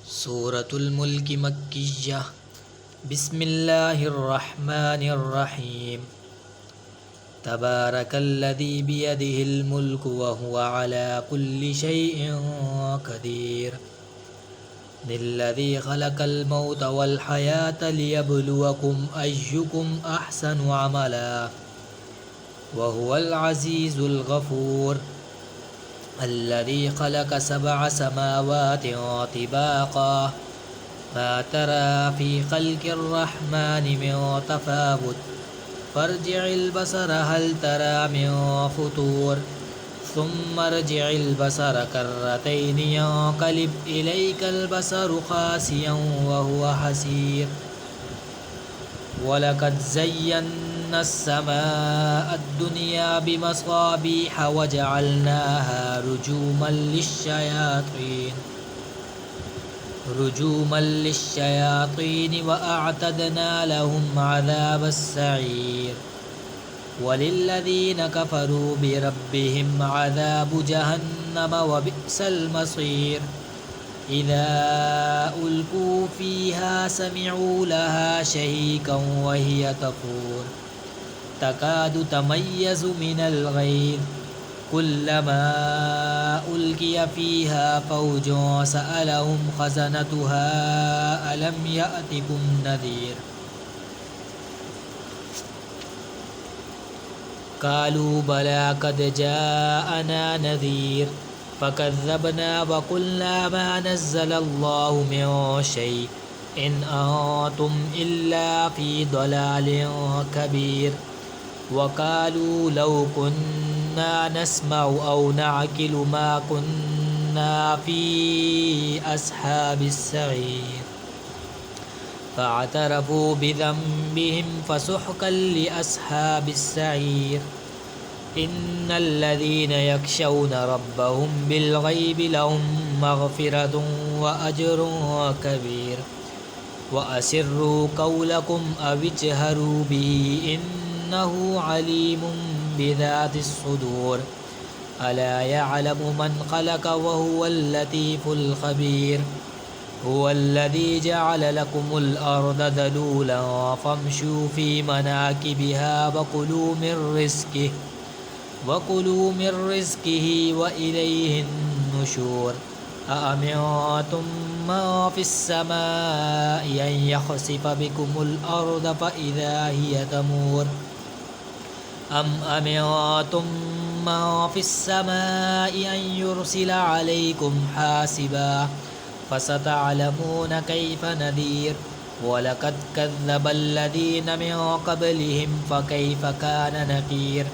सूरतुल मुल्क मक्किय्या। बिस्मिल्लाहिर्रहमानिर्रहीम। तबारकल्लज़ी बियदिहिल मुल्कु व हुवा अला कुल्लि शैइन क़दीर। लिल्लज़ी खलक़ल मौत वल हयात लियब्लुवकुम अय्युकुम अहसनु अमला व हुवल अज़ीज़ुल गफ़ूर। अल्लज़ी खलक़ सबअ समावातिन तिबाक़ा मा तरा फ़ी ख़ल्क़िर रहमानि मिन तफ़ावुत फ़र्जिइल बसर हल तरा मिन फ़ुतूर सुम्म अर्जिइल बसर कर्रतैनि यंक़लिब इलैकल बसरु ख़ासिअन व हुवा हसीर। वलक़द ज़य्यन्ना अस्समाअ अद्दुनिया बिमसाबीह वजअलनाहा रुजूमन लिश्शयातीन वअअतदना लहुम अज़ाबस्सईर। वलिल्लज़ीन कफ़रू बिरब्बिहिम अज़ाबु जहन्नम वबिअसल मसीर। इज़ा उल्क़ू फ़ीहा समिअू लहा शहीक़न वहिय तफ़ूर तकादु तमय्यज़ु मिनल ग़ैज़ कुल्लमा उल्क़िय फ़ीहा फ़ौजुन सअलहुम ख़ज़नतुहा अलम यअतिकुम नज़ीर। क़ालू बला क़द जाअना नज़ीर फ़कज़्ज़बना वक़ुल्ना मा नज़्ज़लल्लाहु मिन शैइन इन अंतुम इल्ला फ़ी ضलालिन कबीर। वक़ालू लौ कुन्ना नस्मअु औ नअक़िलु मा कुन्ना फ़ी अस्हाबिस्सईर। फ़अतरफ़ू बिज़ंबिहिम फ़सुहक़न लिअस्हाबिस्सईर। इन्नल्लज़ीन यख़शौन रब्बहुम बिल्ग़ैबि लहुम मग़फ़िरतुन व अज्रुन कबीर। वअसिर्रू क़ौलकुम अव इजहरू बिही इन्नहु अलीमुम बिज़ातिस्सुदूर। अला यअलमु मन ख़लक़ व हुवल लतीफ़ुल ख़बीर। हुवल्लज़ी जअल लकुमुल अर्ज़ ज़लूलन फ़म्शू फ़ी मनाकिबिहा वकुलू मिन रिज़्क़िही व इलैहिन नुशूर। अअमिनतुम मन फ़िस्समाइ अन यख़सिफ़ बिकुमुल अर्ज़ फ़इज़ा हिय तमूर। अम अमिनतुम मन फ़िस्समाइ अन युरसिल अलैकुम हासिबा फ़सतअलमून कैफ़ नज़ीर। वलक़द कज़्ज़बल्लज़ीन मिन क़ब्लिहिम फ़कैफ़ कान नकीर।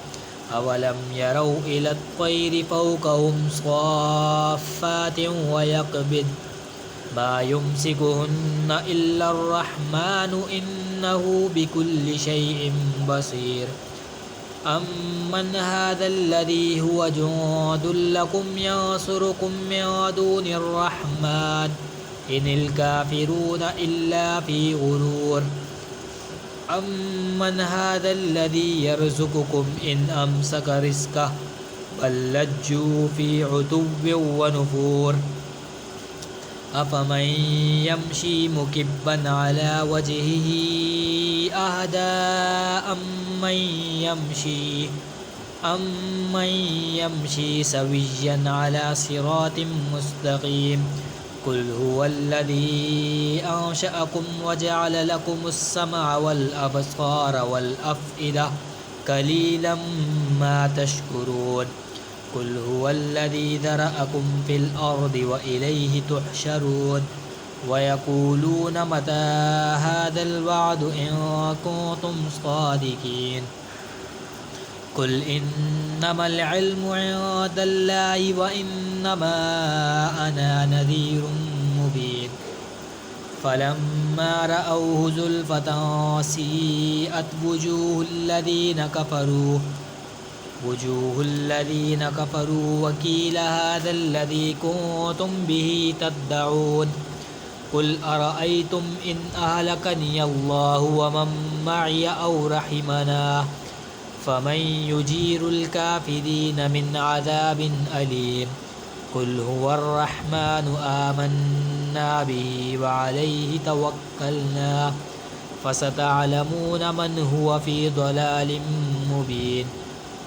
अवलम यरौ इलत्तैरि फ़ौक़हुम स्वाफ़्फ़ातिन वयक़बिद्न मा युम्सिकुहुन्न इल्लर्रहमानु इन्नहु बिकुल्लि शैइन बसीर। अम्मन हाज़ाल्लज़ी हुवा जुन्दुन लकुम यंसुरुकुम मिन दूनिर्रहमान इनिल काफ़िरून इल्ला फ़ी ग़ुरूर। अम्मन हाज़ाल्लज़ी यर्ज़ुक़ुकुम इन अमसक रिज़्क़हु बल लज्जू फ़ी उतुव्विन व नुफ़ूर। अफ़मन यमशी मुकिब्बन अला वजहिही अहदा अम्मन यमशी सविय्यन अला सिरातिन मुस्तक़ीम। कुल हुवल्लज़ी अंशअकुम वजअल लकुमुस्समअ वल अबसार वल अफ़इदा क़लीलन मा तशकुरून। कुल हुवल्लज़ी ज़रअकुम फ़िल अर्ज़ि व इलैहि तुहशरून। वयक़ूलून मता हाज़ल वअदु इन कुन्तुम सादिक़ीन। कुल इन्नमल इल्मु इंदल्लाहि व इन्नमा अना नज़ीरुम मुबीन। फ़लम्मा रअवहु ज़ुल्फ़तन सीअत वुजूहुल्लज़ीन कफ़रू वक़ील हाज़ाल्लज़ी कुन्तुम बिही तद्दऊन। कुल अरअय्तुम इन अहलकनियल्लाहु व मन मअय औ रहिमना फ़मन युजीरुल काफ़िरीन मिन अज़ाबिन अलीम। कुल हुवर्रहमानु आमन्ना آمنا به وعليه توكلنا فستعلمون من هو في ضلال مبين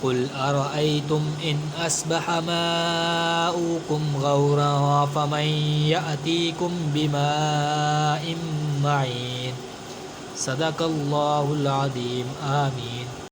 قل أرأيتم إن أصبح ماؤكم غورا فمن يأتيكم بماء معين صدق الله العظيم آمين.